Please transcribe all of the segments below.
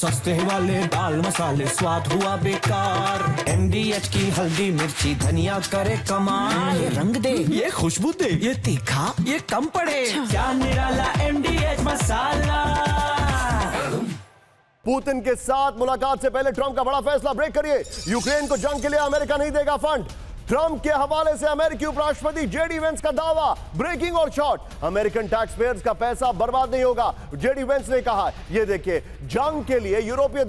सस्ते वाले दाल मसाले स्वाद हुआ बेकार। MDH की हल्दी मिर्ची धनिया करे कमाल। ये रंग दे, ये खुशबू दे, ये तीखा, ये कम पड़े। क्या निराला MDH मसाला। पुतिन के साथ मुलाकात से पहले ट्रंप का बड़ा फैसला। ब्रेक करिए। यूक्रेन को जंग के लिए अमेरिका नहीं देगा फंड। ट्रंप के हवाले से अमेरिकी उपराष्ट्रपति जेडी वेंस का दावा। ब्रेकिंग और शॉर्ट। अमेरिकन टैक्स पेयर्स का पैसा बर्बाद नहीं होगा, जेडी वेंस ने कहा। यह देखिए, जंग के लिए यूरोपीय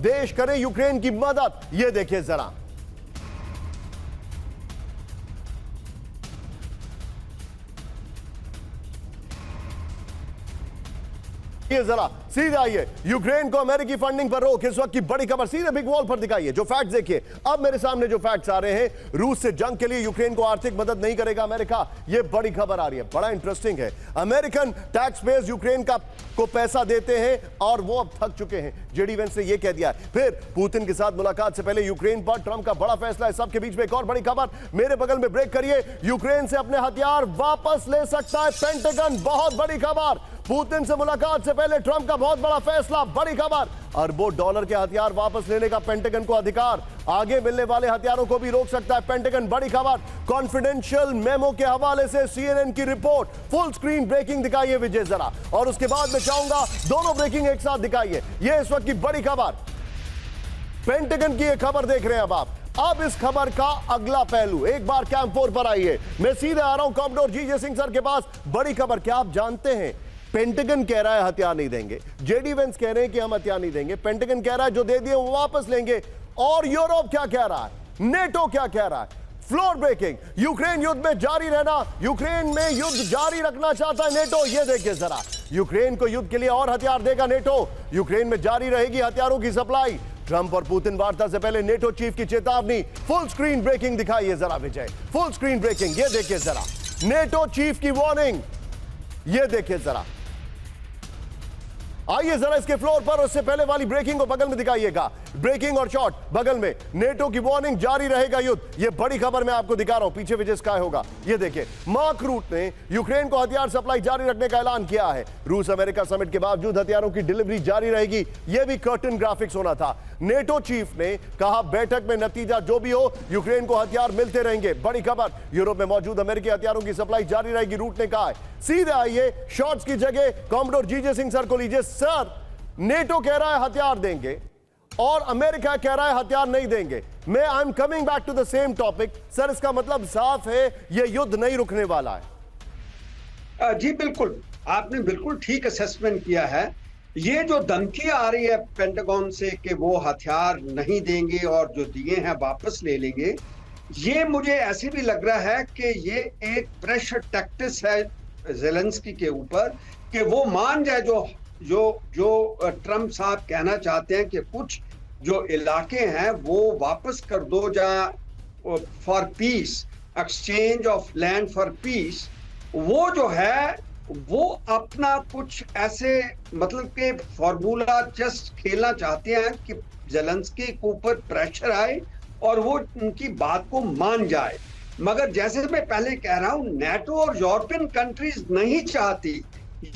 देश करें यूक्रेन की मदद। यह देखिए जरा, ये जरा सीधे आइए। यूक्रेन को अमेरिकी फंडिंग पर रोक, इस वक्त की बड़ी खबर सीधे बिग वॉल पर दिखाइए। जो फैक्ट्स देखिए, अब मेरे सामने जो फैक्ट्स आ रहे हैं, रूस से जंग के लिए यूक्रेन को आर्थिक मदद नहीं करेगा अमेरिका। ये बड़ी खबर आ रही है, बड़ा इंटरेस्टिंग है। अमेरिकन टैक्स पेयर्स यूक्रेन को पैसा देते हैं और वो अब थक चुके हैं, जेडी वेंस ने यह कह दिया है। फिर पुतिन के साथ मुलाकात से पहले यूक्रेन पर ट्रंप का बड़ा फैसला है। सबके बीच में एक और बड़ी खबर मेरे बगल में। ब्रेक करिए। यूक्रेन से अपने हथियार वापस ले सकता है पेंटागन, बहुत बड़ी खबर। पुतिन से मुलाकात से पहले ट्रंप का बहुत बड़ा फैसला, बड़ी खबर। अरबों डॉलर के हथियार वापस लेने का पेंटागन को अधिकार। आगे मिलने वाले हथियारों को भी रोक सकता है पेंटागन, बड़ी खबर। कॉन्फिडेंशियल मेमो के हवाले से CNN की रिपोर्ट। फुल स्क्रीन ब्रेकिंग दिखाइए विजय जरा, और उसके बाद मैं चाहूंगा दोनों ब्रेकिंग एक साथ दिखाइए। यह इस वक्त की बड़ी खबर, पेंटागन की एक खबर देख रहे हैं अब आप। अब इस खबर का अगला पहलू, एक बार कैंप 4 पर आइए। मैं सीधे आ रहा हूं कॉमडोर जीजे सिंह सर के पास। बड़ी खबर, क्या आप जानते हैं पेंटागन कह रहा है हथियार नहीं देंगे, जेडी वेंस कह रहे हैं कि हम हथियार नहीं देंगे, पेंटागन कह रहा है जो दे दिए वो वापस लेंगे। और यूरोप क्या कह रहा है, नेटो क्या कह रहा है? Floor breaking. यूक्रेन युद्ध में जारी रहना, यूक्रेन में युद्ध जारी रखना चाहता है नेटो। ये देखिए जरा, यूक्रेन को युद्ध के लिए और हथियार देगा नेटो। यूक्रेन में जारी रहेगी हथियारों की सप्लाई। ट्रंप और पुतिन वार्ता से पहले नेटो चीफ की चेतावनी। फुल स्क्रीन ब्रेकिंग दिखाइए जरा विजय, फुल स्क्रीन ब्रेकिंग। ये देखिए जरा, नेटो चीफ की वार्निंग। ये देखिए जरा, आइए जरा इसके फ्लोर पर। उससे पहले वाली ब्रेकिंग को बगल में दिखाइएगा। ब्रेकिंग और शॉर्ट बगल में, नेटो की वार्निंग, जारी रहेगा युद्ध। ये बड़ी खबर मैं आपको दिखा रहा हूं, पीछे विजय स्काई होगा। ये देखिए, मार्क रूट ने यूक्रेन को हथियार सप्लाई जारी रखने का ऐलान किया है। रूस अमेरिका समिट के बावजूद हथियारों की डिलीवरी जारी रहेगी। यह भी कर्टन ग्राफिक्स होना था। नेटो चीफ ने कहा बैठक में नतीजा जो भी हो, यूक्रेन को हथियार मिलते रहेंगे। बड़ी खबर, यूरोप में मौजूद अमेरिकी हथियारों की सप्लाई जारी रहेगी, रूट ने कहा है। सीधे आइए, शॉर्ट्स की जगह कॉमडोर जीजे सिंह सर को लीजिए। सर, नेटो कह रहा है हथियार देंगे और अमेरिका कह रहा है हथियार नहीं देंगे। मैं I am coming back to the same topic. Sir, इसका मतलब साफ है, यह युद्ध नहीं रुकने वाला है। जी बिल्कुल, आपने बिल्कुल ठीक असेसमेंट किया है। ये जो धमकी आ रही है पेंटागन से कि वो हथियार नहीं देंगे और जो दिए हैं वापस ले लेंगे, ये मुझे ऐसे भी लग रहा है कि ये एक प्रेशर टैक्टिक्स है ज़ेलेंस्की के ऊपर कि वो मान जाए जो ट्रंप साहब कहना चाहते हैं कि कुछ जो इलाके हैं वो वापस कर दो, जा for piece, exchange of land for piece. वो जो है वो अपना कुछ ऐसे मतलब के फॉर्मूला जस्ट खेलना चाहते हैं कि ज़ेलेंस्की के ऊपर प्रेशर आए और वो उनकी बात को मान जाए। मगर जैसे मैं पहले कह रहा हूं, नेटो और यूरोपियन कंट्रीज नहीं चाहती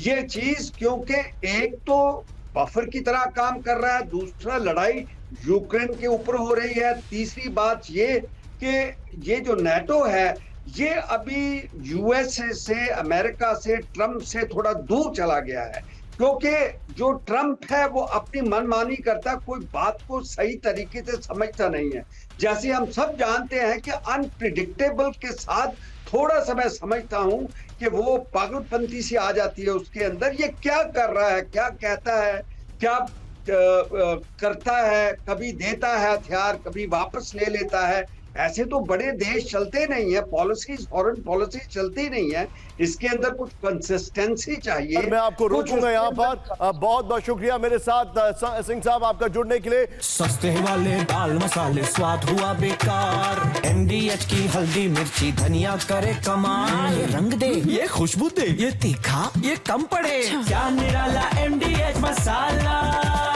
ये चीज, क्योंकि एक तो बफर की तरह काम कर रहा है, दूसरा लड़ाई यूक्रेन के ऊपर हो रही है, तीसरी बात ये कि ये जो नेटो है ये अभी यूएसए से, अमेरिका से, ट्रंप से थोड़ा दूर चला गया है। क्योंकि जो ट्रंप है वो अपनी मनमानी करता, कोई बात को सही तरीके से समझता नहीं है। जैसे हम सब जानते हैं कि अनप्रिडिक्टेबल के साथ थोड़ा सा मैं समझता हूं कि वो पागलपंती सी आ जाती है उसके अंदर। ये क्या कर रहा है, क्या कहता है, क्या करता है, कभी देता है हथियार, कभी वापस ले लेता है। ऐसे तो बड़े देश चलते नहीं है, पॉलिसीज, फॉरेन पॉलिसी चलती नहीं है। इसके अंदर कुछ कंसिस्टेंसी चाहिए। मैं आपको रोकूंगा यहाँ पर। बहुत बहुत शुक्रिया मेरे साथ सिंह साहब आपका जुड़ने के लिए। सस्ते वाले दाल मसाले स्वाद हुआ बेकार। MDH की हल्दी मिर्ची धनिया करे कमाल। ये रंग दे, ये खुशबू दे, ये तीखा, ये कम पड़े। क्या निराला MDH मसाला।